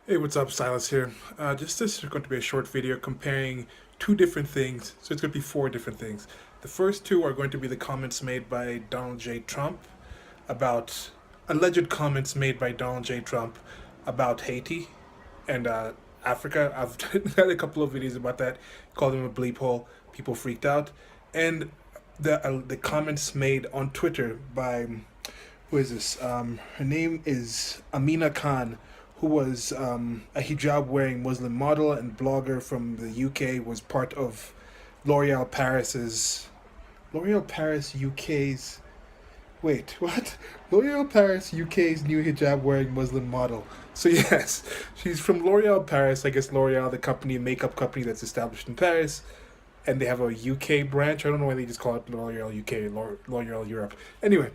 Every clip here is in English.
Hey, what's up? Silas here. This is going to be a short video comparing two different things. So it's going to be four different things. The first two are going to be the comments made by Donald J. Trump about alleged comments made by Donald J. Trump about Haiti and Africa. I've had a couple of videos about that. Called him a bleep hole. People freaked out, and the comments made on Twitter by who is this? Her name is Amina Khan, who was a hijab wearing Muslim model and blogger from the UK, was part of L'Oreal Paris's L'Oreal Paris UK's wait, what? L'Oreal Paris UK's new hijab wearing Muslim model. So yes, she's from L'Oreal Paris. I guess L'Oreal, the company, makeup company that's established in Paris, and they have a UK branch. I don't know why they just call it L'Oreal UK, L'Oreal Europe. Anyway,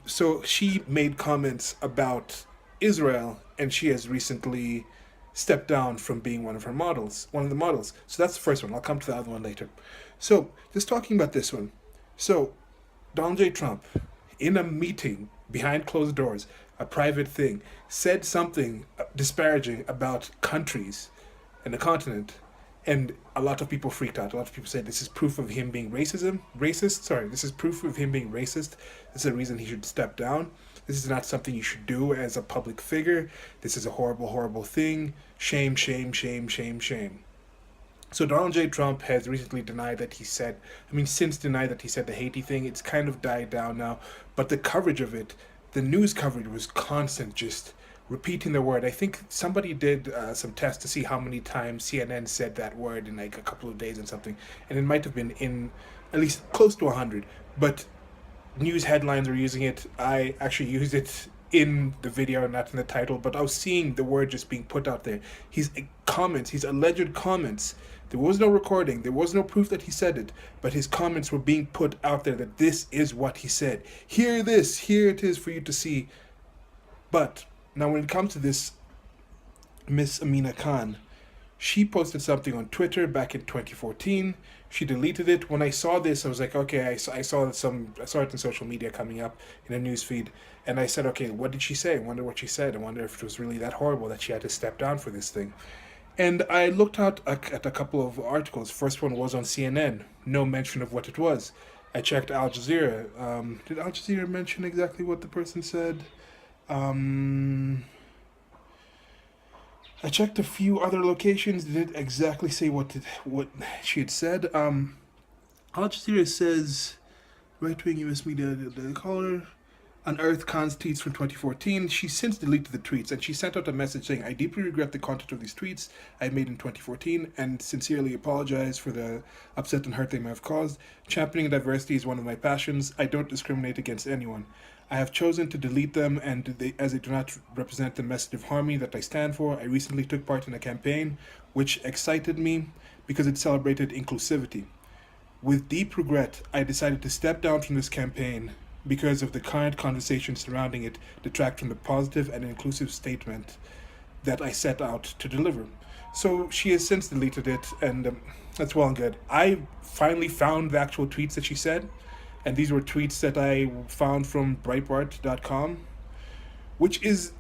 so she made comments about Israel, and she has recently stepped down from being one of the models. So that's the first one. I'll come to the other one later. So just talking about this one. So Donald J. Trump, in a meeting behind closed doors, a private thing, said something disparaging about countries and the continent, and a lot of people freaked out. A lot of people said this is proof of him being racist. Sorry, this is proof of him being racist. This is a reason he should step down. This is not something you should do as a public figure. This is a horrible, horrible thing. Shame, shame, shame, shame, shame. So Donald J. Trump has recently denied that he said, since denied that he said the Haiti thing. It's kind of died down now, but the coverage of it, the news coverage was constant, just repeating the word. I think somebody did some tests to see how many times CNN said that word in like a couple of days and something, and it might have been in at least close to 100. But news headlines were using it. I actually used it in the video, not in the title, but I was seeing the word just being put out there. His comments, his alleged comments, there was no recording, there was no proof that he said it, but his comments were being put out there that this is what he said. Hear this, here it is for you to see. But now when it comes to this Miss Amina Khan, she posted something on Twitter back in 2014. She deleted it. When I saw this, I was like, okay, I saw it in social media coming up in a news feed, and I said, okay, what did she say? I wonder what she said. I wonder if it was really that horrible that she had to step down for this thing. And I looked out at a couple of articles. First one was on CNN. No mention of what it was. I checked Al Jazeera. Did Al Jazeera mention exactly what the person said? I checked a few other locations. They didn't exactly say what she had said. Al Jazeera says right-wing U.S. media, the caller unearthed Khan's tweets from 2014. She since deleted the tweets, and she sent out a message saying, "I deeply regret the content of these tweets I made in 2014 and sincerely apologize for the upset and hurt they may have caused. Championing diversity is one of my passions. I don't discriminate against anyone. I have chosen to delete them, and as they do not represent the message of harmony that I stand for. I recently took part in a campaign which excited me because it celebrated inclusivity. With deep regret, I decided to step down from this campaign because of the current conversation surrounding it detract from the positive and inclusive statement that I set out to deliver." So she has since deleted it, and that's well and good. I finally found the actual tweets that she said, and these were tweets that I found from Breitbart.com, which is,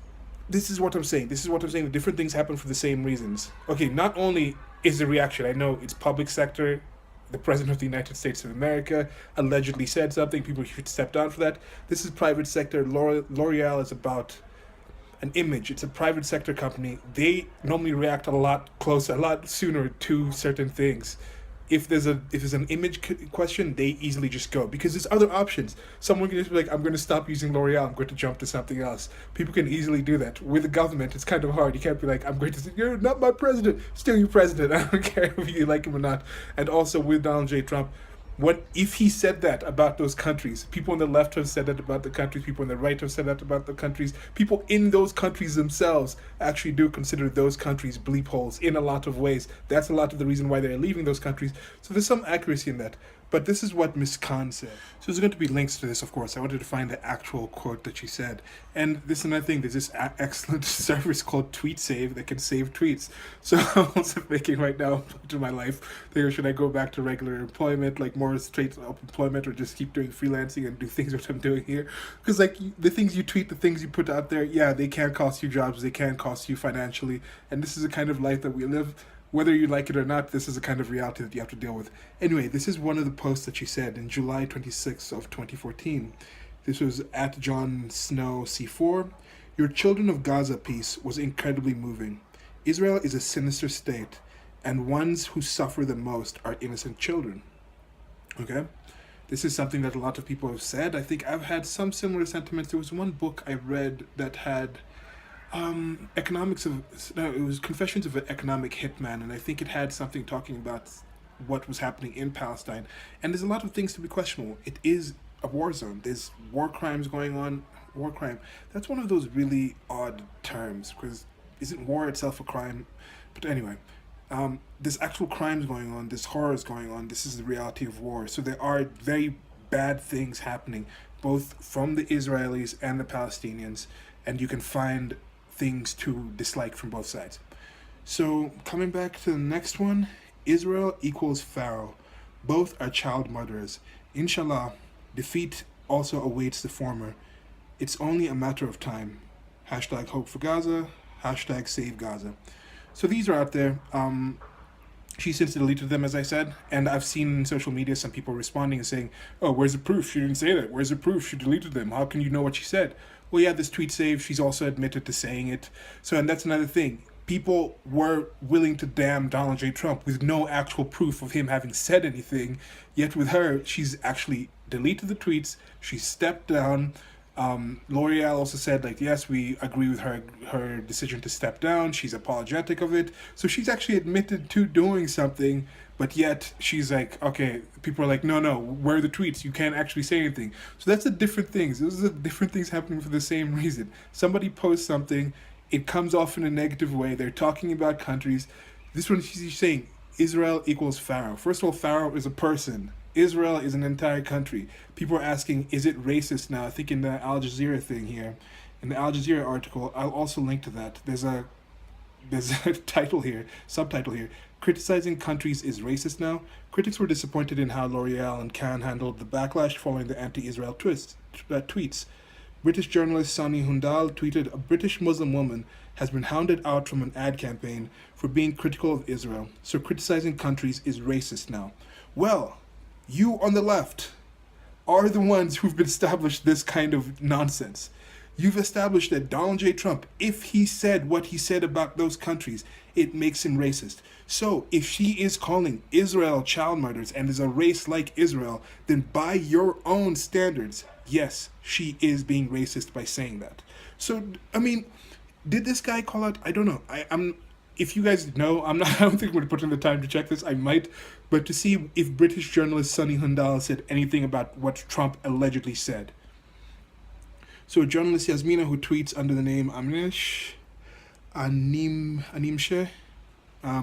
this is what I'm saying. This is what I'm saying. The different things happen for the same reasons. Okay, not only is the reaction, I know it's public sector, the President of the United States of America allegedly said something, people should step down for that. This is private sector. L'Oreal is about an image. It's a private sector company. They normally react a lot sooner to certain things. If there's an image question, they easily just go, because there's other options. Someone can just be like, I'm going to stop using L'Oreal, I'm going to jump to something else. People can easily do that. With the government, it's kind of hard. You can't be like, I'm going to say, you're not my president, still your president. I don't care if you like him or not. And also with Donald J. Trump, what if he said that about those countries? People on the left have said that about the countries. People on the right have said that about the countries. People in those countries themselves actually do consider those countries bleep holes in a lot of ways. That's a lot of the reason why they're leaving those countries. So there's some accuracy in that. But this is what Miss Khan said. So there's going to be links to this, of course. I wanted to find the actual quote that she said. And this is another thing. There's this excellent service called Tweet Save that can save tweets. So I'm also thinking right now to my life, should I go back to regular employment, like more straight up employment, or just keep doing freelancing and do things what I'm doing here? Because like the things you tweet, the things you put out there, yeah, they can cost you jobs, they can cost you financially. And this is the kind of life that we live. Whether you like it or not, this is a kind of reality that you have to deal with. Anyway, this is one of the posts that she said in July 26th of 2014. This was at Jon Snow C4. Your Children of Gaza piece was incredibly moving. Israel is a sinister state, and ones who suffer the most are innocent children. Okay? This is something that a lot of people have said. I think I've had some similar sentiments. There was one book I read that had economics of no, it was Confessions of an Economic Hitman, and I think it had something talking about what was happening in Palestine. And there's a lot of things to be questionable. It is a war zone. There's war crimes going on. War crime. That's one of those really odd terms, because isn't war itself a crime? But anyway, there's actual crimes going on. There's horrors going on. This is the reality of war. So there are very bad things happening, both from the Israelis and the Palestinians, and you can find things to dislike from both sides. So coming back to the next one, Israel equals Pharaoh. Both are child murderers. Inshallah, defeat also awaits the former. It's only a matter of time. Hashtag hope for Gaza. Hashtag save Gaza. So these are out there. She since deleted them, as I said, and I've seen in social media some people responding and saying, oh, where's the proof? She didn't say that. Where's the proof? She deleted them. How can you know what she said? Well, yeah, this tweet saved. She's also admitted to saying it. So, and that's another thing. People were willing to damn Donald J. Trump with no actual proof of him having said anything. Yet with her, she's actually deleted the tweets. She stepped down. L'Oreal also said, like, yes, we agree with her decision to step down. She's apologetic of it. So she's actually admitted to doing something, but yet she's like, okay, people are like, no, where are the tweets? You can't actually say anything. So that's the different things. Those are the different things happening for the same reason. Somebody posts something, it comes off in a negative way. They're talking about countries. This one, she's saying, Israel equals Pharaoh. First of all, Pharaoh is a person. Israel is an entire country. People are asking, is it racist now? I think in the Al Jazeera thing here, in the Al Jazeera article, I'll also link to that. There's a title here, subtitle here. Criticizing countries is racist now. Critics were disappointed in how L'Oreal and Cannes handled the backlash following the anti-Israel tweets. British journalist Sani Hundal tweeted, a British Muslim woman has been hounded out from an ad campaign for being critical of Israel, so criticizing countries is racist now. Well, you on the left are the ones who've established this kind of nonsense. You've established that Donald J. Trump, if he said what he said about those countries, it makes him racist. So if she is calling Israel child murders and is a race like Israel, then by your own standards, yes, she is being racist by saying that. So, I mean, did this guy call out? I don't know. If you guys know, I don't think I'm going to put in the time to check this. I might. But to see if British journalist Sunny Hundal said anything about what Trump allegedly said. So journalist Yasmina, who tweets under the name Animshe,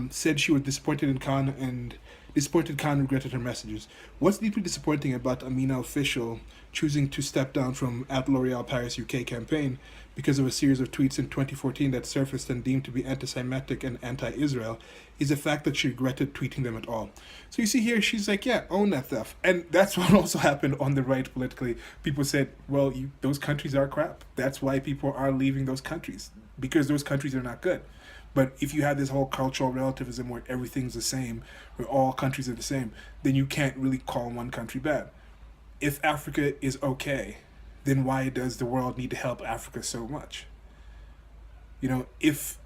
said she was disappointed in Khan and disappointed Khan regretted her messages. What's deeply disappointing about Amina official choosing to step down from at L'Oreal Paris UK campaign because of a series of tweets in 2014 that surfaced and deemed to be anti-Semitic and anti-Israel is the fact that she regretted tweeting them at all. So you see here, she's like, yeah, own that stuff. And that's what also happened on the right politically. People said, well, those countries are crap. That's why people are leaving those countries, because those countries are not good. But if you have this whole cultural relativism where everything's the same, where all countries are the same, then you can't really call one country bad. If Africa is okay, then why does the world need to help Africa so much? You know, if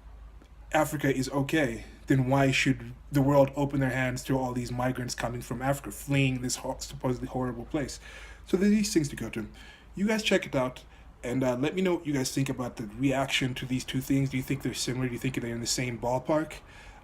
Africa is okay, then why should the world open their hands to all these migrants coming from Africa, fleeing this supposedly horrible place? So there's these things to go to. You guys check it out, and let me know what you guys think about the reaction to these two things. Do you think they're similar? Do you think they're in the same ballpark?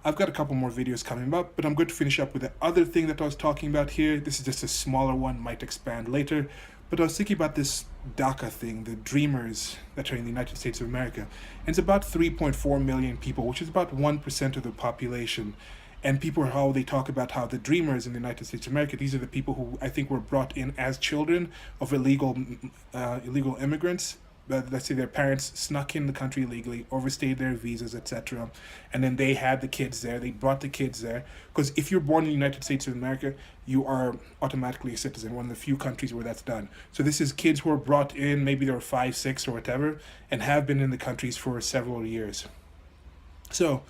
I've got a couple more videos coming up, but I'm going to finish up with the other thing that I was talking about here. This is just a smaller one, might expand later. But I was thinking about this DACA thing, the Dreamers that are in the United States of America. And it's about 3.4 million people, which is about 1% of the population. And people, how they talk about how the dreamers in the United States of America, these are the people who I think were brought in as children of illegal immigrants. Let's say their parents snuck in the country illegally, overstayed their visas, etc., and then they had the kids there. They brought the kids there because if you're born in the United States of America, you are automatically a citizen. One of the few countries where that's done. So this is kids who are brought in. Maybe they're 5, 6, or whatever, and have been in the countries for several years. So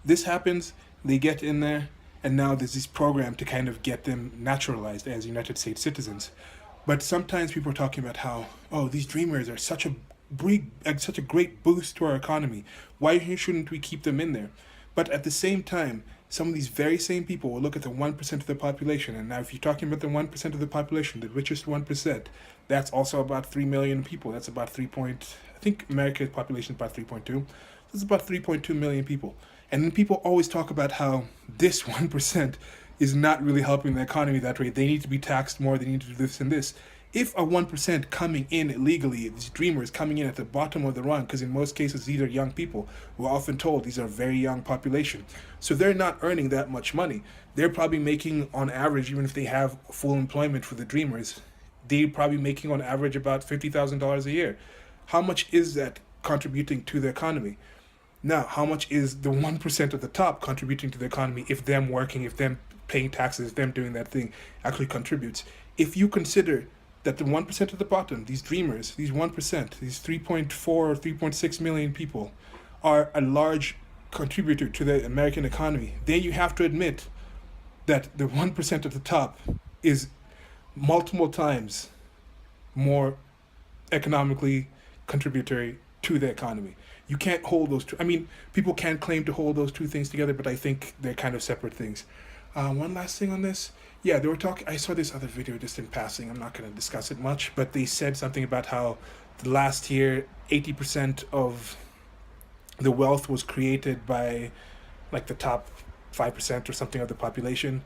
this happens. They get in there, and now there's this program to kind of get them naturalized as United States citizens. But sometimes people are talking about how, oh, these dreamers are such a great boost to our economy. Why shouldn't we keep them in there? But at the same time, some of these very same people will look at the 1% of the population. And now if you're talking about the 1% of the population, the richest 1%, that's also about 3 million people. That's about I think America's population is about 3.2. That's about 3.2 million people. And then people always talk about how this 1% is not really helping the economy that way. They need to be taxed more. They need to do this and this. If a 1% coming in illegally, these dreamers coming in at the bottom of the rung, because in most cases these are young people, we're often told these are very young population. So they're not earning that much money. They're probably making on average, even if they have full employment for the dreamers, they're probably making on average about $50,000 a year. How much is that contributing to the economy? Now, how much is the 1% of the top contributing to the economy if them working, if them paying taxes, if them doing that thing actually contributes? If you consider that the 1% of the bottom, these dreamers, these 1%, these 3.4 or 3.6 million people are a large contributor to the American economy, then you have to admit that the 1% at the top is multiple times more economically contributory to the economy. You can't hold those two. I mean, people can claim to hold those two things together, but I think they're kind of separate things. One last thing on this. Yeah, they were talking. I saw this other video just in passing. I'm not going to discuss it much, but they said something about how the last year, 80% of the wealth was created by like the top 5% or something of the population.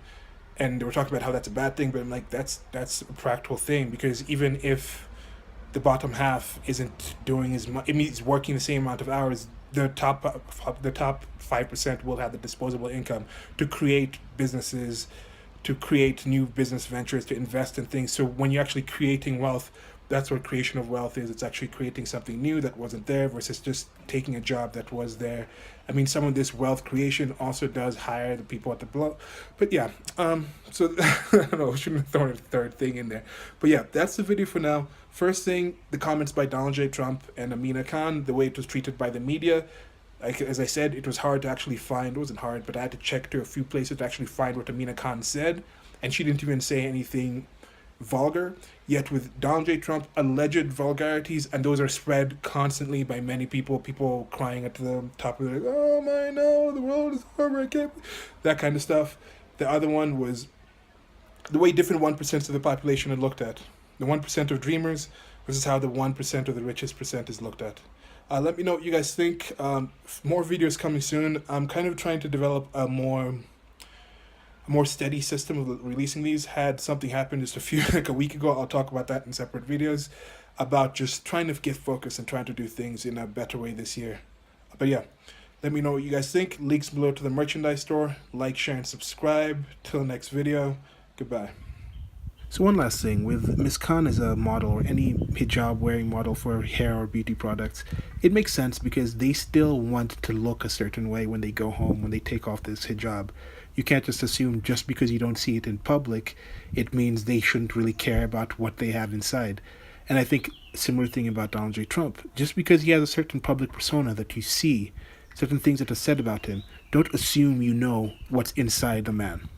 And they were talking about how that's a bad thing, but I'm like, that's a practical thing, because even if the bottom half isn't doing as much, it means working the same amount of hours, the top 5% will have the disposable income to create businesses, to create new business ventures, to invest in things. So when you're actually creating wealth, that's what creation of wealth is. It's actually creating something new that wasn't there versus just taking a job that was there. I mean, some of this wealth creation also does hire the people at the below. But yeah, so I don't know, I shouldn't have thrown a third thing in there. But yeah, that's the video for now. First thing, the comments by Donald J. Trump and Amina Khan, the way it was treated by the media. Like, as I said, it was hard to actually find. It wasn't hard, but I had to check to a few places to actually find what Amina Khan said. And she didn't even say anything vulgar. Yet with Donald J. Trump, alleged vulgarities, and those are spread constantly by many people crying at the top of their, oh my, no, the world is over, I can't, that kind of stuff. The other one was the way different 1% of the population are looked at. The 1% of dreamers versus how the 1% of the richest percent is looked at. Let me know what you guys think. More videos coming soon. I'm kind of trying to develop a more steady system of releasing these. Had something happen just like a week ago. I'll talk about that in separate videos, about just trying to get focused and trying to do things in a better way this year. But yeah, let me know what you guys think. Links below to the merchandise store. Like, share, and subscribe. Till next video. Goodbye. So one last thing, with Miss Khan as a model or any hijab wearing model for hair or beauty products, it makes sense because they still want to look a certain way when they go home, when they take off this hijab. You can't just assume just because you don't see it in public, it means they shouldn't really care about what they have inside. And I think a similar thing about Donald J. Trump. Just because he has a certain public persona that you see, certain things that are said about him, don't assume you know what's inside the man.